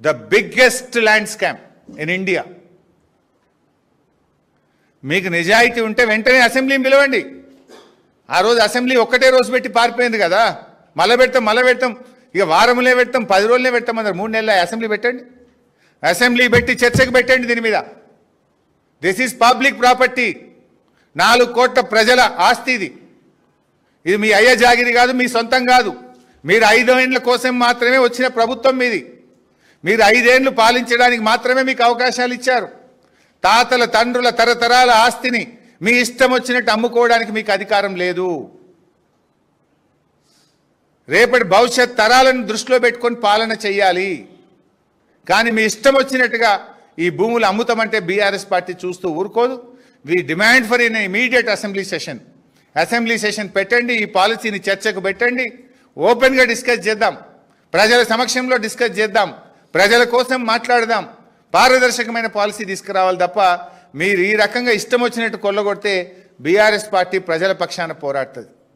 The biggest land scam in India. మీకు నిజాయితీ ఉంటే వెంటనే అసెంబ్లీని పిలవండి. ఆ రోజు అసెంబ్లీ ఒక్కటే రోజు పెట్టి పారిపోయింది కదా, మళ్ళీ పెడతాం, ఇక వారంలో పెడతాం, 10 రోజులే పెడతాం అన్నారు. 3 నెలల అసెంబ్లీ పెట్టండి, అసెంబ్లీ పెట్టి చర్చకు పెట్టండి దీని మీద. దిస్ ఈజ్ పబ్లిక్ ప్రాపర్టీ, 4 కోట్ల ప్రజల ఆస్తి ఇది. ఇది మీ అయ్య జాగిరి కాదు, మీ సొంతం కాదు. మీరు 5 ఏళ్ల కోసం మాత్రమే వచ్చిన ప్రభుత్వం మీది. మీరు 5 ఏళ్లు పాలించడానికి మాత్రమే మీకు అవకాశాలు ఇచ్చారు. తాతల తండ్రుల తరతరాల ఆస్తిని మీ ఇష్టం వచ్చినట్టు అమ్ముకోవడానికి మీకు అధికారం లేదు. రేపటి భవిష్యత్ తరాలను దృష్టిలో పెట్టుకొని పాలన చేయాలి. కానీ మీ ఇష్టం వచ్చినట్టుగా ఈ భూములు అమ్ముతామంటే బీఆర్ఎస్ పార్టీ చూస్తూ ఊరుకోదు. We demand for in immediate assembly session పెట్టండి, ఈ పాలసీని చర్చకు పెట్టండి, ఓపెన్గా డిస్కస్ చేద్దాం, ప్రజల సమక్షంలో డిస్కస్ చేద్దాం, ప్రజల కోసం మాట్లాడదాం, పారదర్శకమైన పాలసీ తీసుకురావాలి తప్ప మీరు ఈ రకంగా ఇష్టం వచ్చినట్టు కొల్లగొడితే బీఆర్ఎస్ పార్టీ ప్రజల పక్షాన పోరాడుతుంది.